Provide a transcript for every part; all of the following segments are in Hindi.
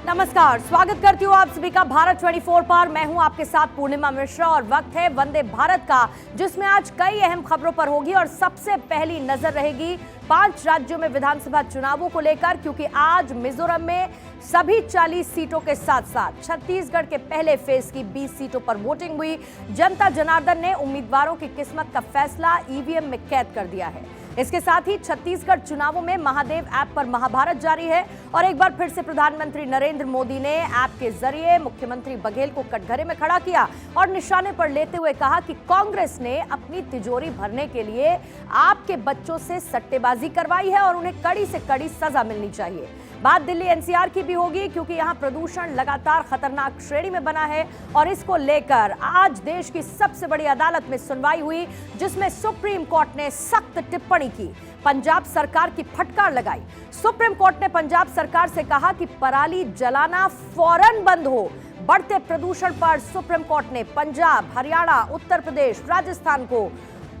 नमस्कार, स्वागत करती हूँ आप सभी का भारत 24 पर। मैं हूँ आपके साथ पूर्णिमा मिश्रा और वक्त है वंदे भारत का, जिसमें आज कई अहम खबरों पर होगी। और सबसे पहली नजर रहेगी 5 राज्यों में विधानसभा चुनावों को लेकर, क्योंकि आज मिजोरम में सभी 40 सीटों के साथ साथ छत्तीसगढ़ के पहले फेज की 20 सीटों पर वोटिंग हुई। जनता जनार्दन ने उम्मीदवारों की किस्मत का फैसला ईवीएम में कैद कर दिया है। इसके साथ ही छत्तीसगढ़ चुनावों में महादेव ऐप पर महाभारत जारी है और एक बार फिर से प्रधानमंत्री नरेंद्र मोदी ने ऐप के जरिए मुख्यमंत्री बघेल को कटघरे में खड़ा किया और निशाने पर लेते हुए कहा कि कांग्रेस ने अपनी तिजोरी भरने के लिए आपके बच्चों से सट्टेबाजी करवाई है और उन्हें कड़ी से कड़ी सजा मिलनी चाहिए। बात दिल्ली एनसीआर की भी होगी, क्योंकि यहां प्रदूषण लगातार खतरनाक श्रेणी में बना है और इसको लेकर आज देश की सबसे बड़ी अदालत में सुनवाई हुई, जिसमें सुप्रीम कोर्ट ने सख्त टिप्पणी की, पंजाब सरकार की फटकार लगाई। सुप्रीम कोर्ट ने पंजाब सरकार से कहा कि पराली जलाना फौरन बंद हो। बढ़ते प्रदूषण पर सुप्रीम कोर्ट ने पंजाब, हरियाणा, उत्तर प्रदेश, राजस्थान को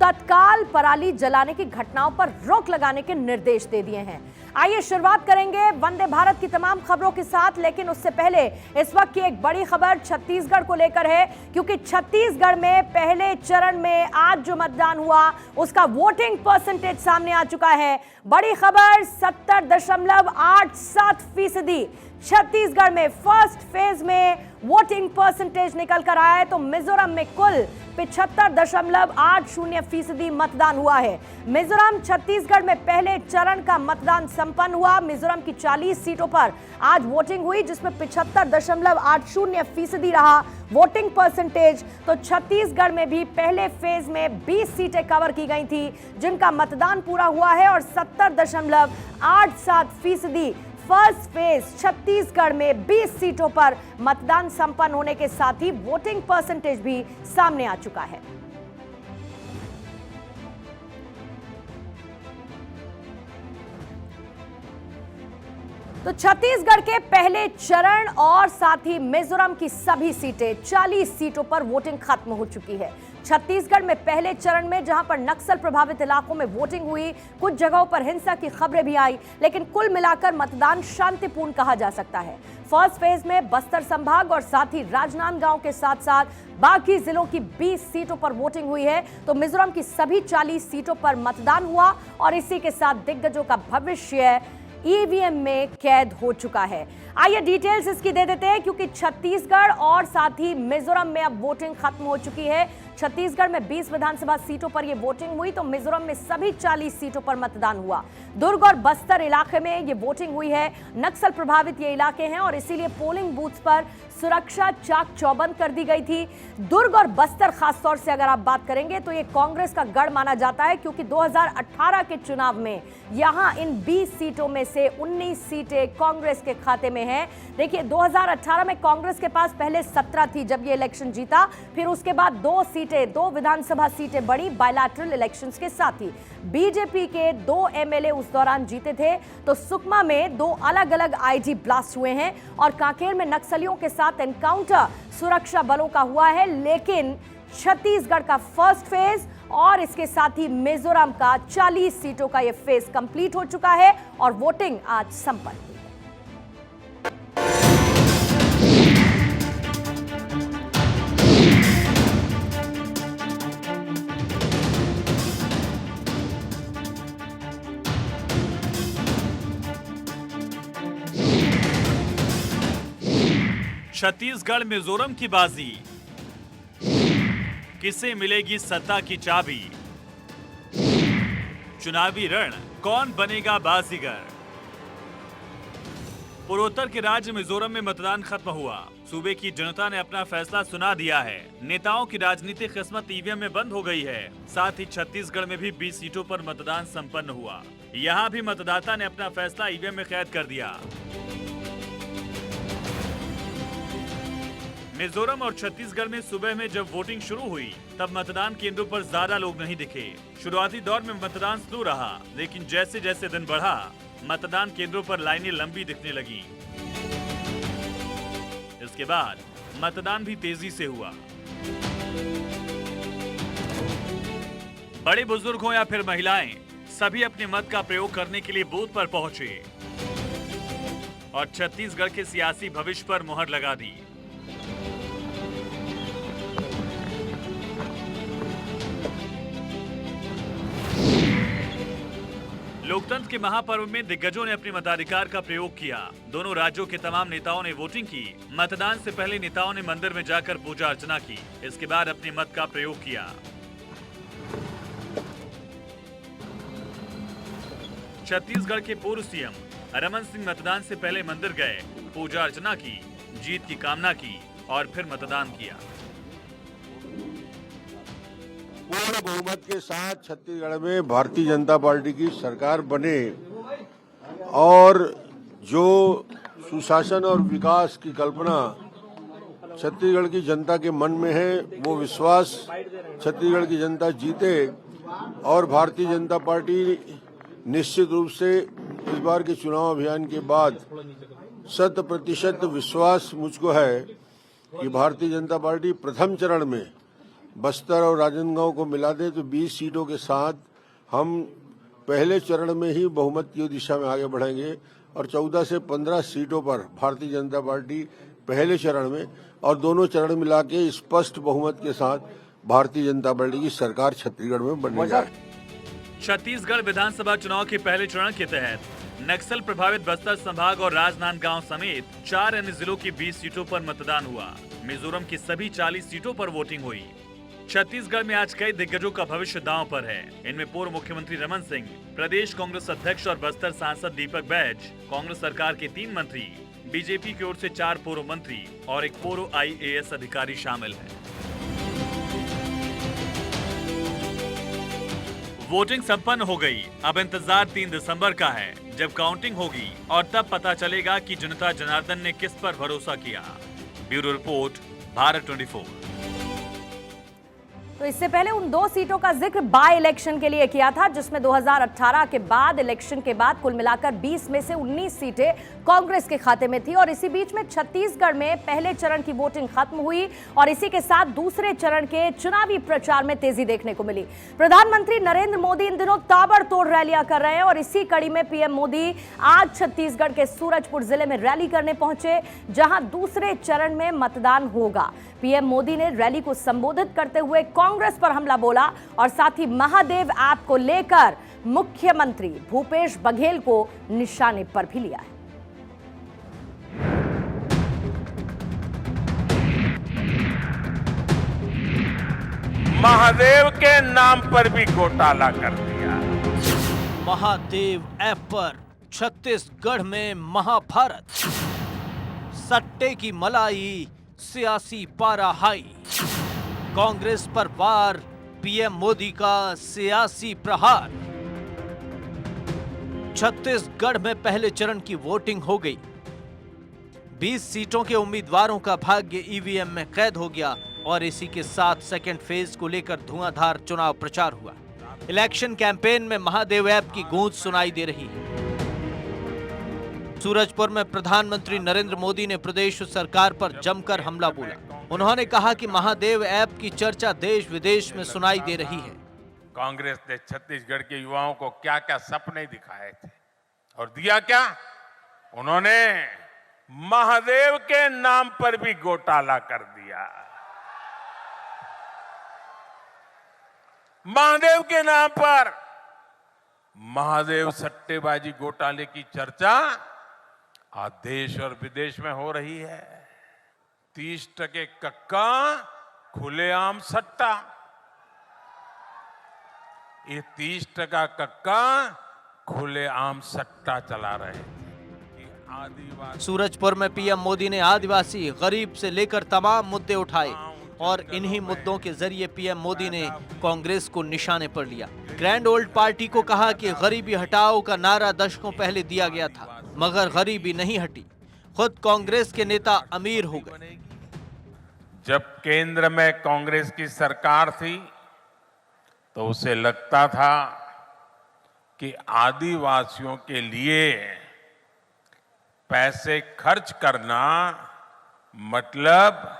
तत्काल पराली जलाने की घटनाओं पर रोक लगाने के निर्देश दे दिए हैं। आइए शुरुआत करेंगे वंदे भारत की तमाम खबरों के साथ, लेकिन उससे पहले इस वक्त की एक बड़ी खबर छत्तीसगढ़ को लेकर है, क्योंकि छत्तीसगढ़ में पहले चरण में आज जो मतदान हुआ उसका वोटिंग परसेंटेज सामने आ चुका है। बड़ी खबर 70.87% छत्तीसगढ़ में फर्स्ट फेज में वोटिंग परसेंटेज निकल कर आया है। तो मिजोरम में कुल 75.80% मतदान हुआ है। मिजोरम छत्तीसगढ़ में पहले चरण का मतदान संपन्न हुआ। मिजोरम की 40 सीटों पर आज वोटिंग हुई, जिसमें 75.80% रहा वोटिंग परसेंटेज। तो छत्तीसगढ़ में भी पहले फेज में 20 सीटें कवर की गई थी, जिनका मतदान पूरा हुआ है और 70.87% फर्स्ट फेज छत्तीसगढ़ में 20 सीटों पर मतदान संपन्न होने के साथ ही वोटिंग परसेंटेज भी सामने आ चुका है। तो छत्तीसगढ़ के पहले चरण और साथ ही मिजोरम की सभी सीटें 40 सीटों पर वोटिंग खत्म हो चुकी है। छत्तीसगढ़ में पहले चरण में जहां पर नक्सल प्रभावित इलाकों में वोटिंग हुई, कुछ जगहों पर हिंसा की खबरें भी आई, लेकिन कुल मिलाकर मतदान शांतिपूर्ण कहा जा सकता है। फर्स्ट फेज में बस्तर संभाग और साथ ही राजनांदगांव के साथ साथ बाकी जिलों की 20 सीटों पर वोटिंग हुई है। तो मिजोरम की सभी 40 सीटों पर मतदान हुआ और इसी के साथ दिग्गजों का भविष्य ईवीएम में कैद हो चुका है। आइए डिटेल्स इसकी दे देते हैं, क्योंकि छत्तीसगढ़ और साथ ही मिजोरम में अब वोटिंग खत्म हो चुकी है। छत्तीसगढ़ में 20 विधानसभा सीटों पर यह वोटिंग हुई, तो मिजोरम में सभी 40 सीटों पर मतदान हुआ। दुर्ग और बस्तर इलाके में ये वोटिंग हुई है। नक्सल प्रभावित ये इलाके हैं और इसीलिए पोलिंग बूथ्स पर सुरक्षा चाक चौबंद कर दी गई थी। दुर्ग और बस्तर खासतौर से अगर आप बात करेंगे तो ये कांग्रेस का गढ़ माना जाता है, क्योंकि 2018 के चुनाव में यहां इन 20 सीटों में से 19 सीटें कांग्रेस के खाते में हैं। देखिए, 2018 में कांग्रेस के पास पहले 17 थी जब ये इलेक्शन जीता, फिर उसके बाद 2 विधानसभा सीटें बढ़ी बायलैटरल इलेक्शंस के साथ ही। बीजेपी के 2 एमएलए उस दौरान जीते थे। तो सुकमा में 2 अलग अलग आईजी ब्लास्ट हुए हैं और कांकेर में नक्सलियों के साथ एनकाउंटर सुरक्षा बलों का हुआ है। लेकिन छत्तीसगढ़ का फर्स्ट फेज और इसके साथ ही मिजोरम का 40 सीटों का यह फेज कंप्लीट हो चुका है और वोटिंग आज संपन्न हुई। छत्तीसगढ़ मिजोरम की बाजी, किसे मिलेगी सत्ता की चाबी? चुनावी रण, कौन बनेगा बाजीगर? पूर्वोत्तर के राज्य मिजोरम में मतदान खत्म हुआ। सूबे की जनता ने अपना फैसला सुना दिया है। नेताओं की राजनीतिक किस्मत ईवीएम में बंद हो गई है। साथ ही छत्तीसगढ़ में भी 20 सीटों पर मतदान संपन्न हुआ। यहाँ भी मतदाता ने अपना फैसला ईवीएम में कैद कर दिया। मिजोरम और छत्तीसगढ़ में सुबह में जब वोटिंग शुरू हुई तब मतदान केंद्रों पर ज्यादा लोग नहीं दिखे। शुरुआती दौर में मतदान स्लो रहा, लेकिन जैसे जैसे दिन बढ़ा मतदान केंद्रों पर लाइनें लंबी दिखने लगी। इसके बाद मतदान भी तेजी से हुआ। बड़े बुजुर्ग हो या फिर महिलाएं, सभी अपने मत का प्रयोग करने के लिए बूथ पर पहुंचे। और छत्तीसगढ़ के सियासी भविष्य पर मुहर लगा दी। लोकतंत्र के महापर्व में दिग्गजों ने अपने मताधिकार का प्रयोग किया। दोनों राज्यों के तमाम नेताओं ने वोटिंग की। मतदान से पहले नेताओं ने मंदिर में जाकर पूजा अर्चना की। इसके बाद अपने मत का प्रयोग किया। छत्तीसगढ़ के पूर्व सीएम रमन सिंह मतदान से पहले मंदिर गए, पूजा अर्चना की, जीत की कामना की और फिर मतदान किया। पूर्ण बहुमत के साथ छत्तीसगढ़ में भारतीय जनता पार्टी की सरकार बने और जो सुशासन और विकास की कल्पना छत्तीसगढ़ की जनता के मन में है, वो विश्वास छत्तीसगढ़ की जनता जीते और भारतीय जनता पार्टी निश्चित रूप से इस बार के चुनाव अभियान के बाद 100% विश्वास मुझको है कि भारतीय जनता पार्टी प्रथम चरण में बस्तर और राजनांदगांव को मिला दे तो 20 सीटों के साथ हम पहले चरण में ही बहुमत की दिशा में आगे बढ़ेंगे और 14 से 15 सीटों पर भारतीय जनता पार्टी पहले चरण में और दोनों चरण मिला के स्पष्ट बहुमत के साथ भारतीय जनता पार्टी की सरकार छत्तीसगढ़ में बनने जा रही है। छत्तीसगढ़ विधानसभा चुनाव के पहले चरण के तहत नक्सल प्रभावित बस्तर संभाग और राजनांदगांव समेत 4 अन्य जिलों की 20 सीटों पर मतदान हुआ। मिजोरम की सभी 40 सीटों पर वोटिंग हुई। छत्तीसगढ़ में आज कई दिग्गजों का भविष्य दांव पर है। इनमें पूर्व मुख्यमंत्री रमन सिंह, प्रदेश कांग्रेस अध्यक्ष और बस्तर सांसद दीपक बैज, कांग्रेस सरकार के 3 मंत्री, बीजेपी की ओर से 4 पूर्व मंत्री और एक पूर्व IAS अधिकारी शामिल है। वोटिंग संपन्न हो गई। अब इंतजार 3 दिसंबर का है, जब काउंटिंग होगी और तब पता चलेगा कि जनता जनार्दन ने किस पर भरोसा किया। Bureau report, Bharat 24। तो इससे पहले उन 2 सीटों का जिक्र बाय इलेक्शन के लिए किया था, जिसमें 2018 के बाद इलेक्शन के बाद कुल मिलाकर 20 में से 19 सीटें कांग्रेस के खाते में थी। और इसी बीच में छत्तीसगढ़ में पहले चरण की वोटिंग खत्म हुई और इसी के साथ दूसरे चरण के चुनावी प्रचार में तेजी देखने को मिली। प्रधानमंत्री नरेंद्र मोदी इन दिनों ताबड़तोड़ रैलियां कर रहे हैं और इसी कड़ी में पीएम मोदी आज छत्तीसगढ़ के सूरजपुर जिले में रैली करने पहुंचे, जहां दूसरे चरण में मतदान होगा। पीएम मोदी ने रैली को संबोधित करते हुए कांग्रेस पर हमला बोला और साथ ही महादेव ऐप को लेकर मुख्यमंत्री भूपेश बघेल को निशाने पर भी लिया है। महादेव के नाम पर भी घोटाला कर दिया। महादेव ऐप पर छत्तीसगढ़ में महाभारत, सट्टे की मलाई, सियासी पारा हाई, कांग्रेस पर वार, पीएम मोदी का सियासी प्रहार। छत्तीसगढ़ में पहले चरण की वोटिंग हो गई। 20 सीटों के उम्मीदवारों का भाग्य ईवीएम में कैद हो गया और इसी के साथ सेकेंड फेज को लेकर धुआंधार चुनाव प्रचार हुआ। इलेक्शन कैंपेन में महादेव ऐप की गूंज सुनाई दे रही है। सूरजपुर में प्रधानमंत्री नरेंद्र मोदी ने प्रदेश सरकार पर जमकर हमला बोला। उन्होंने कहा कि महादेव ऐप की चर्चा देश विदेश में सुनाई दे रही है। कांग्रेस ने छत्तीसगढ़ के युवाओं को क्या क्या सपने दिखाए थे और दिया क्या? उन्होंने महादेव के नाम पर भी घोटाला कर दिया। महादेव के नाम पर महादेव सट्टेबाजी घोटाले की चर्चा आज देश और विदेश में हो रही है। 30% कक्का, खुलेआम सट्टा। ये 30% कक्का खुलेआम सट्टा चला रहे थे। आदिवासी सूरजपुर में पीएम मोदी ने आदिवासी, गरीब से लेकर तमाम मुद्दे उठाए और इन्हीं मुद्दों के जरिए पीएम मोदी ने कांग्रेस को निशाने पर लिया। ग्रैंड ओल्ड पार्टी को कहा कि गरीबी हटाओ का नारा दशकों पहले दिया गया था, मगर गरीबी नहीं हटी। खुद कांग्रेस के नेता अमीर हो गए। जब केंद्र में कांग्रेस की सरकार थी तो उसे लगता था कि आदिवासियों के लिए पैसे खर्च करना मतलब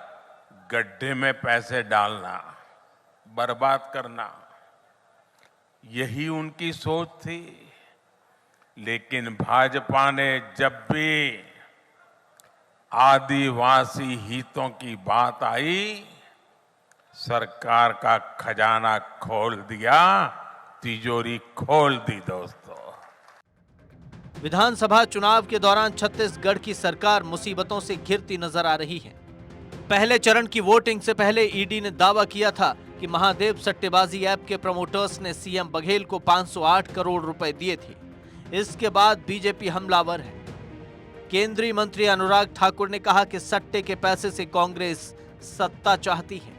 गड्ढे में पैसे डालना, बर्बाद करना, यही उनकी सोच थी। लेकिन भाजपा ने जब भी आदिवासी हितों की बात आई, सरकार का खजाना खोल दिया, तिजोरी खोल दी दोस्तों। विधानसभा चुनाव के दौरान छत्तीसगढ़ की सरकार मुसीबतों से घिरती नजर आ रही है। पहले चरण की वोटिंग से पहले ईडी ने दावा किया था कि महादेव सट्टेबाजी ऐप के प्रमोटर्स ने सीएम बघेल को 508 करोड़ रुपए दिए थे। इसके बाद बीजेपी हमलावर है। केंद्रीय मंत्री अनुराग ठाकुर ने कहा कि सट्टे के पैसे से कांग्रेस सत्ता चाहती है।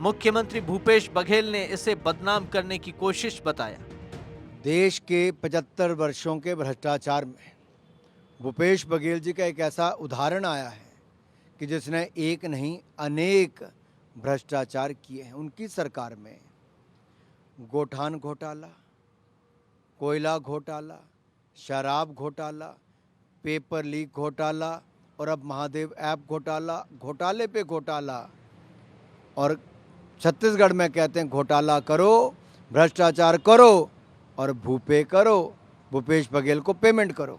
मुख्यमंत्री भूपेश बघेल ने इसे बदनाम करने की कोशिश बताया। देश के 75 वर्षों के भ्रष्टाचार में भूपेश बघेल जी का एक ऐसा उदाहरण आया है कि जिसने एक नहीं अनेक भ्रष्टाचार किए हैं। उनकी सरकार में गोठान घोटाला, कोयला घोटाला, शराब घोटाला, पेपर लीक घोटाला और अब महादेव ऐप घोटाला, घोटाले पे घोटाला। और छत्तीसगढ़ में कहते हैं घोटाला करो, भ्रष्टाचार करो और भूपे करो, भूपेश बघेल को पेमेंट करो।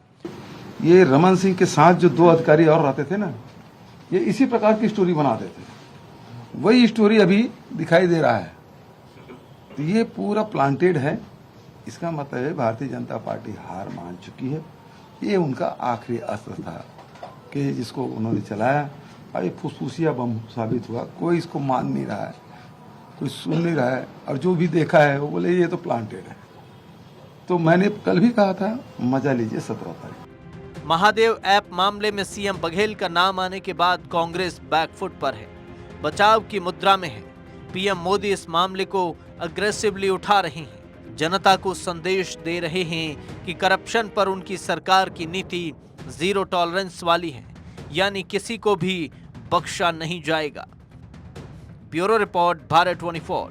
ये रमन सिंह के साथ जो 2 अधिकारी और रहते थे ना, ये इसी प्रकार की स्टोरी बनाते थे। वही स्टोरी अभी दिखाई दे रहा है। तो ये पूरा प्लांटेड है। इसका मतलब है भारतीय जनता पार्टी हार मान चुकी है। ये उनका आखिरी अस्त्र था कि जिसको उन्होंने चलाया और ये फुसफुसिया बम साबित हुआ। कोई इसको मान नहीं रहा है, कोई सुन नहीं रहा है, और जो भी देखा है वो बोले ये तो प्लांटेड है। तो मैंने कल भी कहा था, मजा लीजिए 17 तारीख। महादेव ऐप मामले में सीएम बघेल का नाम आने के बाद कांग्रेस बैकफुट पर है, बचाव की मुद्रा में है। पीएम मोदी इस मामले को अग्रेसिवली उठा रहे हैं, जनता को संदेश दे रहे हैं कि करप्शन पर उनकी सरकार की नीति जीरो टॉलरेंस वाली है, यानी किसी को भी बख्शा नहीं जाएगा। Bureau report, Bharat 24।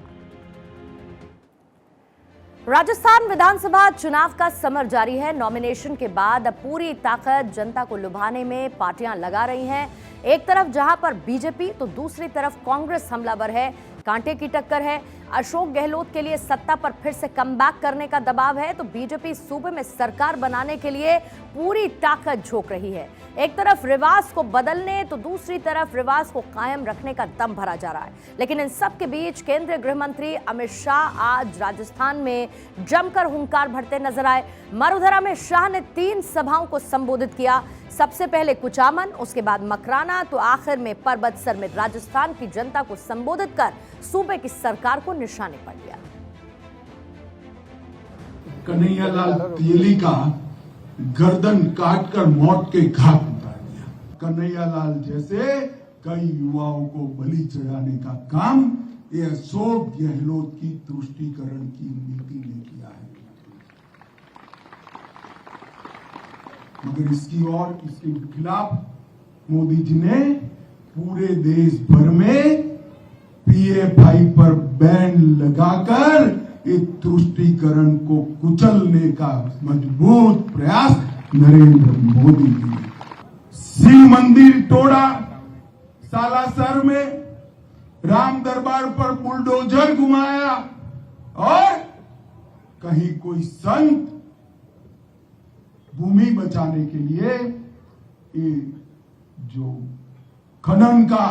राजस्थान विधानसभा चुनाव का समर जारी है। नॉमिनेशन के बाद अब पूरी ताकत जनता को लुभाने में पार्टियां लगा रही हैं। एक तरफ जहां पर बीजेपी तो दूसरी तरफ कांग्रेस हमलावर है। कांटे की टक्कर है। अशोक गहलोत के लिए सत्ता पर फिर से कमबैक करने का दबाव है, तो बीजेपी सूबे में सरकार बनाने के लिए पूरी ताकत झोंक रही है। एक तरफ रिवाज को बदलने तो दूसरी तरफ रिवाज को कायम रखने का दम भरा जा रहा है। लेकिन इन सब के बीच केंद्रीय गृह मंत्री अमित शाह आज राजस्थान में जमकर हुंकार भरते नजर आए। मरुधरा में शाह ने 3 सभाओं को संबोधित किया। सबसे पहले कुचामन, उसके बाद मकराना, तो आखिर में परबतसर में राजस्थान की जनता को संबोधित कर सूबे की सरकार को निशाने पर लिया। कन्हैयालाल तेली का गर्दन काटकर मौत के घाट उतार दिया। कन्हैयालाल जैसे कई युवाओं को बलि चढ़ाने का काम ये अशोक गहलोत की तुष्टीकरण की नीति ने किया है। मगर इसकी और इसके खिलाफ मोदी जी ने पूरे देश भर में पीएफआई पर बैन लगाकर इस तुष्टीकरण को कुचलने का मजबूत प्रयास नरेंद्र मोदी ने। शिव मंदिर तोड़ा, सालासर में राम दरबार पर बुलडोजर घुमाया और कहीं कोई संत भूमि बचाने के लिए ये जो खनन का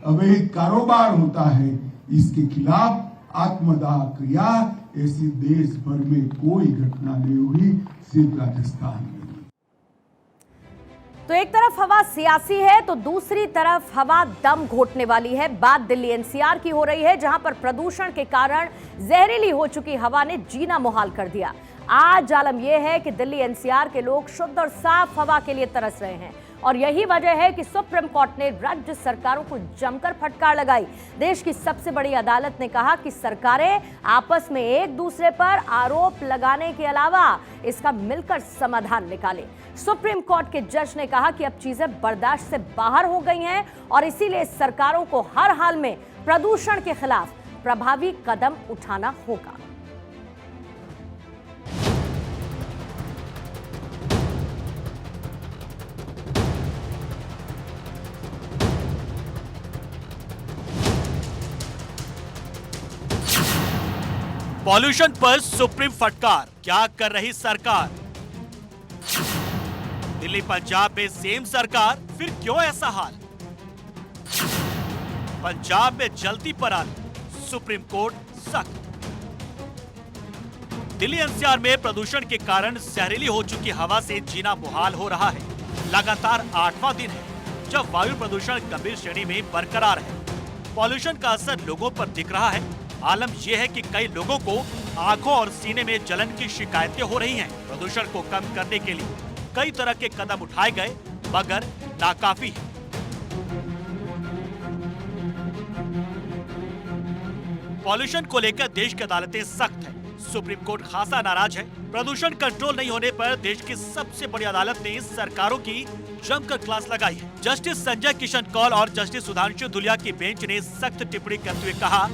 अवैध कारोबार होता है इसके खिलाफ आत्मदाह किया। ऐसी देश भर में कोई घटना नहीं हुई, सिर्फ राजस्थान में। तो एक तरफ हवा सियासी है तो दूसरी तरफ हवा दम घोटने वाली है। बात दिल्ली एनसीआर की हो रही है, जहां पर प्रदूषण के कारण जहरीली हो चुकी हवा ने जीना मुहाल कर दिया। आज आलम यह है कि दिल्ली एनसीआर के लोग शुद्ध और साफ हवा के लिए तरस रहे हैं और यही वजह है कि सुप्रीम कोर्ट ने राज्य सरकारों को जमकर फटकार लगाई। देश की सबसे बड़ी अदालत ने कहा कि सरकारें आपस में एक दूसरे पर आरोप लगाने के अलावा इसका मिलकर समाधान निकालें। सुप्रीम कोर्ट के जज ने कहा कि अब चीजें बर्दाश्त से बाहर हो गई हैं और इसीलिए सरकारों को हर हाल में प्रदूषण के खिलाफ प्रभावी कदम उठाना होगा। पॉल्यूशन पर सुप्रीम फटकार, क्या कर रही सरकार? दिल्ली पंजाब में सेम सरकार, फिर क्यों ऐसा हाल? पंजाब में जलती पराली, सुप्रीम कोर्ट सख्त। दिल्ली एनसीआर में प्रदूषण के कारण जहरीली हो चुकी हवा से जीना मुहाल हो रहा है। लगातार 8वां दिन है जब वायु प्रदूषण गंभीर श्रेणी में बरकरार है। पॉल्यूशन का असर लोगों पर दिख रहा है। आलम यह है कि कई लोगों को आंखों और सीने में जलन की शिकायतें हो रही हैं। प्रदूषण को कम करने के लिए कई तरह के कदम उठाए गए, मगर नाकाफी है। पॉल्यूशन को लेकर देश की अदालतें सख्त है। सुप्रीम कोर्ट खासा नाराज है। प्रदूषण कंट्रोल नहीं होने पर देश की सबसे बड़ी अदालत ने सरकारों की जमकर क्लास लगाई है। जस्टिस संजय किशन कौल और जस्टिस सुधांशु धुलिया की बेंच ने सख्त टिप्पणी करते हुए कहा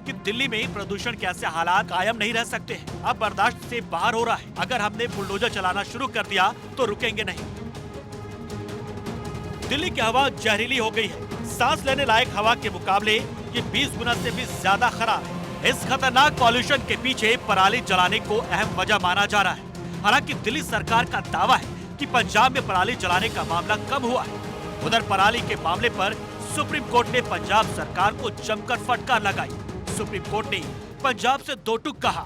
कि दिल्ली में प्रदूषण के ऐसे हालात कायम नहीं रह सकते हैं। अब बर्दाश्त से बाहर हो रहा है। अगर हमने बुलडोजर चलाना शुरू कर दिया तो रुकेंगे नहीं। दिल्ली की हवा जहरीली हो गई है। सांस लेने लायक हवा के मुकाबले ये 20 गुना से भी ज्यादा खराब है। इस खतरनाक पॉल्यूशन के पीछे पराली जलाने को अहम वजह माना जा रहा है। हालांकि दिल्ली सरकार का दावा है कि पंजाब में पराली जलाने का मामला कम हुआ है। उधर पराली के मामले पर सुप्रीम कोर्ट ने पंजाब सरकार को जमकर फटकार लगाई। सुप्रीम कोर्ट ने पंजाब से दो टूक कहा,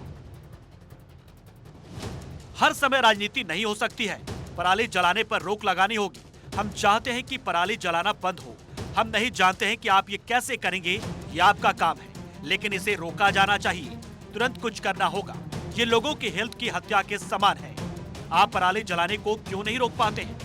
हर समय राजनीति नहीं हो सकती है। पराली जलाने पर रोक लगानी होगी। हम चाहते हैं कि पराली जलाना बंद हो। हम नहीं जानते हैं कि आप ये कैसे करेंगे, ये आपका काम है, लेकिन इसे रोका जाना चाहिए। तुरंत कुछ करना होगा। ये लोगों की हेल्थ की हत्या के समान है। आप पराली जलाने को क्यों नहीं रोक पाते हैं?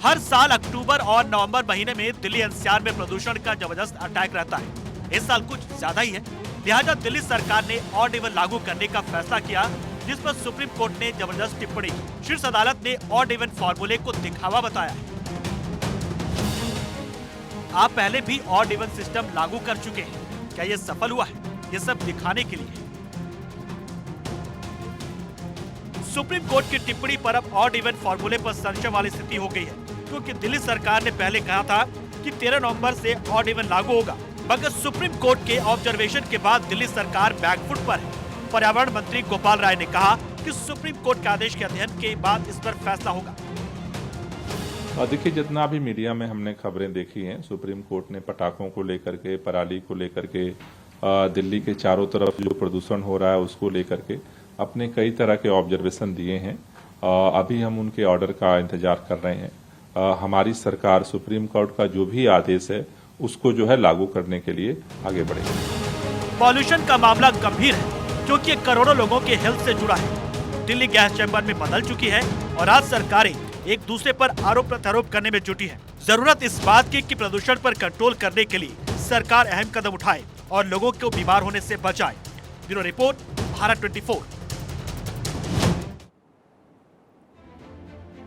हर साल अक्टूबर और नवंबर महीने में दिल्ली एनसीआर में प्रदूषण का जबरदस्त अटैक रहता है। इस साल कुछ ज्यादा ही है। लिहाजा दिल्ली सरकार ने ऑड इवन लागू करने का फैसला किया, जिस पर सुप्रीम कोर्ट ने जबरदस्त टिप्पणी की। शीर्ष अदालत ने ऑड इवन फॉर्मूले को दिखावा बताया है। आप पहले भी ऑड इवन सिस्टम लागू कर चुके हैं। क्या ये सफल हुआ है? ये सब दिखाने के लिए। सुप्रीम कोर्ट की टिप्पणी पर अब ऑड इवन फॉर्मूले पर संशय वाली स्थिति हो गई है, क्योंकि दिल्ली सरकार ने पहले कहा था कि 13 नवंबर से ऑड इवन लागू होगा, मगर सुप्रीम कोर्ट के ऑब्जर्वेशन के बाद दिल्ली सरकार बैकफुट पर है। पर्यावरण मंत्री गोपाल राय ने कहा कि सुप्रीम कोर्ट के आदेश के अध्ययन के बाद इस पर फैसला होगा। देखिए, जितना भी मीडिया में हमने खबरें देखी हैं, सुप्रीम कोर्ट ने पटाखों को लेकर के, पराली को लेकर के, दिल्ली के चारों तरफ जो प्रदूषण हो रहा है उसको लेकर के अपने कई तरह के ऑब्जर्वेशन दिए हैं। अभी हम उनके ऑर्डर का इंतजार कर रहे हैं। हमारी सरकार सुप्रीम कोर्ट का जो भी आदेश है उसको जो है लागू करने के लिए आगे बढ़ेगी। पॉल्यूशन का मामला गंभीर है, क्योंकि ये करोड़ों लोगों के हेल्थ से जुड़ा है। दिल्ली गैस चैम्बर में बदल चुकी है और आज सरकारें एक दूसरे पर आरोप प्रत्यारोप करने में जुटी है। जरूरत इस बात की कि प्रदूषण पर कंट्रोल करने के लिए सरकार अहम कदम उठाए और लोगों को बीमार होने से बचाए। Bureau report, Bharat 24।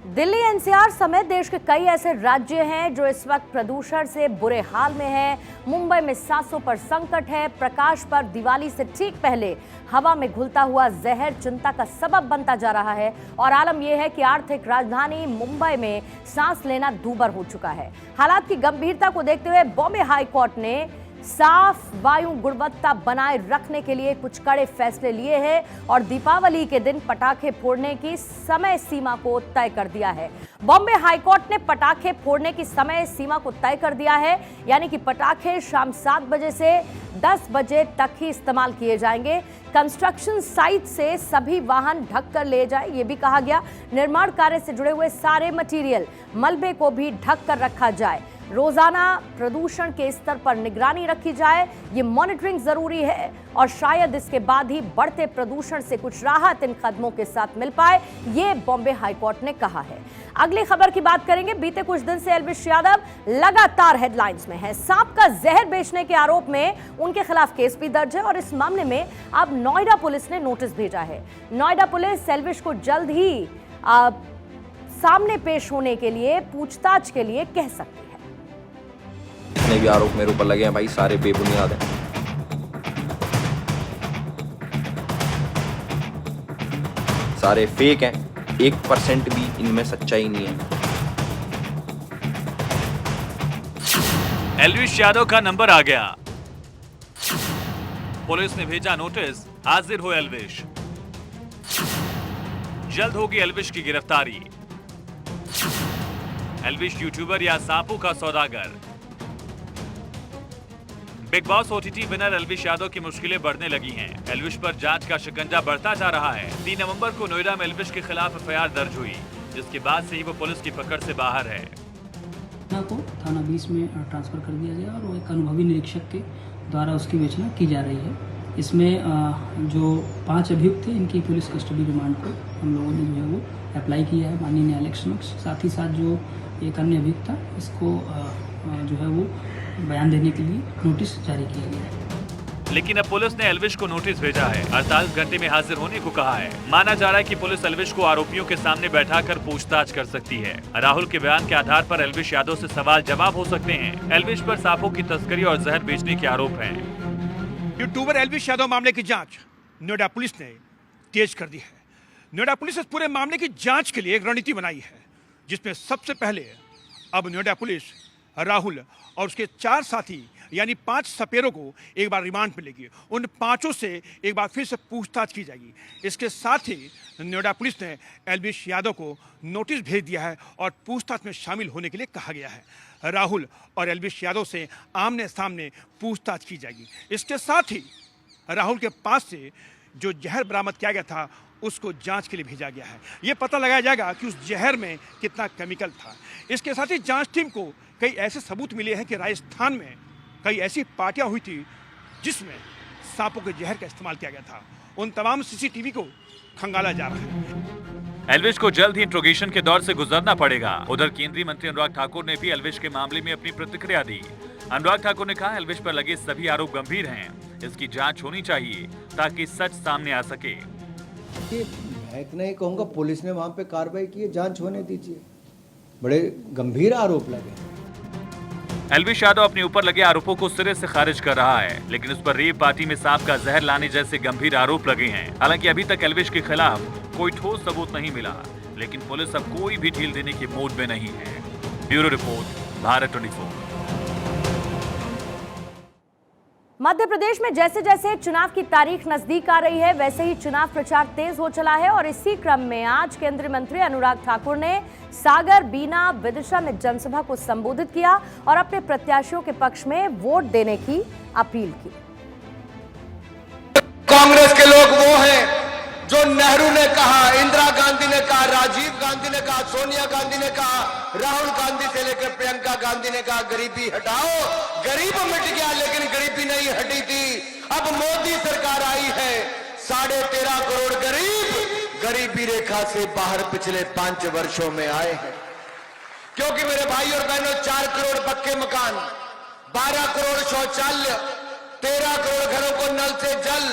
Delhi NCR समेत देश के कई ऐसे राज्य हैं जो इस वक्त प्रदूषण से बुरे हाल में हैं। मुंबई में सांसों पर संकट है। प्रकाश पर दिवाली से ठीक पहले हवा में घुलता हुआ जहर चिंता का सबब बनता जा रहा है और आलम यह है कि आर्थिक राजधानी मुंबई में सांस लेना दूभर हो चुका है। हालात की गंभीरता को देखते हुए बॉम्बे हाई कोर्ट ने साफ वायु गुणवत्ता बनाए रखने के लिए कुछ कड़े फैसले लिए हैं और दीपावली के दिन पटाखे फोड़ने की समय सीमा को तय कर दिया है। बॉम्बे हाईकोर्ट ने पटाखे फोड़ने की समय सीमा को तय कर दिया है, यानी कि पटाखे शाम 7 बजे से 10 बजे तक ही इस्तेमाल किए जाएंगे। कंस्ट्रक्शन साइट से सभी वाहन ढक कर ले जाए, ये भी कहा गया। निर्माण कार्य से जुड़े हुए सारे मटेरियल, मलबे को भी ढक कर रखा जाए। रोजाना प्रदूषण के स्तर पर निगरानी रखी जाए, ये मॉनिटरिंग जरूरी है और शायद इसके बाद ही बढ़ते प्रदूषण से कुछ राहत इन कदमों के साथ मिल पाए, ये बॉम्बे हाईकोर्ट ने कहा है। अगली खबर की बात करेंगे। बीते कुछ दिन से एल्विश यादव लगातार हेडलाइंस में है। सांप का जहर बेचने के आरोप में उनके खिलाफ केस भी दर्ज है और इस मामले में अब नोएडा पुलिस ने नोटिस भेजा है। नोएडा पुलिस एल्विश को जल्द ही सामने पेश होने के लिए पूछताछ के लिए कह सकती है। जितने भी आरोप मेरे ऊपर लगे हैं भाई, सारे बेबुनियाद हैं। सारे फेक हैं, 1% भी इनमें सच्चाई नहीं है। एल्विश यादव का नंबर आ गया। पुलिस ने भेजा नोटिस, हाजिर हो एल्विश। जल्द होगी एल्विश की गिरफ्तारी। एल्विश यूट्यूबर या सांपों का सौदागर। Big boss OTT winner Elvish Yadav की मुश्किलें बढ़ने लगी हैं। एल्विश पर जांच का शिकंजा बढ़ता जा रहा है। 3 नवंबर को नोएडा में एल्विश के खिलाफ एफआईआर दर्ज हुई, जिसके बाद से ही वो पुलिस की पकड़ से बाहर है। को थाना 20 में ट्रांसफर कर दिया गया और एक अनुभवी निरीक्षक के द्वारा उसकी विवेचना की जा रही है। इसमें जो 5 अभियुक्त थे, इनकी पुलिस कस्टडी रिमांड को हम लोगों ने जो है वो अप्लाई किया है माननीय न्यायालय के समक्ष। साथ ही साथ जो एक अन्य अभियुक्त था, इसको जो है वो बयान देने के लिए नोटिस जारी किया गया है। लेकिन अब पुलिस ने एल्विश को नोटिस भेजा है। 48 घंटे में हाजिर होने को कहा है। माना जा रहा है कि पुलिस एल्विश को आरोपियों के सामने बैठाकर पूछताछ कर सकती है। राहुल के बयान के आधार पर एल्विश यादव से सवाल जवाब हो सकते हैं। एल्विश पर सांपों की तस्करी और जहर बेचने के आरोप हैं। यूट्यूबर एल्विश यादव मामले की जांच नोएडा पुलिस ने तेज कर दी है। नोएडा पुलिस इस पूरे मामले की जांच के लिए एक रणनीति बनाई है, जिसमें सबसे पहले अब नोएडा पुलिस राहुल और उसके 4 साथी यानी 5 सपेरों को एक बार रिमांड पे लेगी। उन 5 से एक बार फिर से पूछताछ की जाएगी। इसके साथ ही नोएडा पुलिस ने एल्विश यादव को नोटिस भेज दिया है और पूछताछ में शामिल होने के लिए कहा गया है। राहुल और एल्विश यादव से आमने सामने पूछताछ की जाएगी। इसके साथ ही राहुल के पास से जो जहर बरामद किया गया था, उसको जांच के लिए भेजा गया है। ये पता लगाया जाएगा कि उस जहर में कितना केमिकल था। इसके साथ ही जांच टीम को कई ऐसे सबूत मिले हैं कि राजस्थान में कई ऐसी पार्टियां हुई थी जिसमें सांपों के जहर का इस्तेमाल किया गया था। उन तमाम सीसीटीवी को खंगाला जा रहा है। एल्विश को जल्द ही इंट्रोगेशन के दौर से गुजरना पड़ेगा। उधर केंद्रीय मंत्री अनुराग ठाकुर ने भी एल्विश के मामले में अपनी प्रतिक्रिया दी। अनुराग ठाकुर ने कहा, एल्विश पर लगे सभी आरोप गंभीर हैं। इसकी जांच होनी चाहिए ताकि सच सामने आ सके। मैं इतना ही कहूँगा, पुलिस ने वहाँ पे कार्रवाई की है, जांच होने दीजिए। बड़े गंभीर आरोप लगे। एल्विश यादव अपने ऊपर लगे आरोपों को सिरे से खारिज कर रहा है, लेकिन उस पर रेव पार्टी में सांप का जहर लाने जैसे गंभीर आरोप लगे हैं। हालांकि अभी तक एल्विश के खिलाफ कोई ठोस सबूत नहीं मिला, लेकिन पुलिस अब कोई भी ढील देने के मूड में नहीं है। Bureau report, Bharat 24। मध्य प्रदेश में जैसे जैसे चुनाव की तारीख नजदीक आ रही है, वैसे ही चुनाव प्रचार तेज हो चला है और इसी क्रम में आज केंद्रीय मंत्री अनुराग ठाकुर ने सागर, बीना, विदिशा में जनसभा को संबोधित किया और अपने प्रत्याशियों के पक्ष में वोट देने की अपील की। कांग्रेस के लोग वो हैं जो नेहरू ने कहा, इंदिरा गांधी ने कहा, राजीव गांधी ने कहा, सोनिया गांधी ने कहा, राहुल गांधी से लेकर प्रियंका गांधी ने कहा, गरीबी हटाओ। गरीब मिट गया, लेकिन गरीबी नहीं हटी थी। अब मोदी सरकार आई है, 13.5 करोड़ गरीब गरीबी रेखा से बाहर पिछले 5 वर्षों में आए हैं। क्योंकि मेरे भाई और बहनों, 4 करोड़ पक्के मकान, 12 करोड़ शौचालय, 13 करोड़ घरों को नल से जल,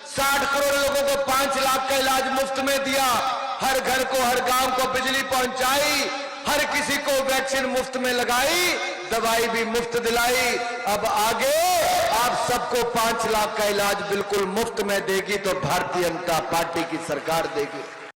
60 करोड़ लोगों को 5 लाख का इलाज मुफ्त में दिया, हर घर को, हर गांव को बिजली पहुंचाई, हर किसी को वैक्सीन मुफ्त में लगाई, दवाई भी मुफ्त दिलाई। अब आगे आप सबको 5 लाख का इलाज बिल्कुल मुफ्त में देगी तो भारतीय जनता पार्टी की सरकार देगी।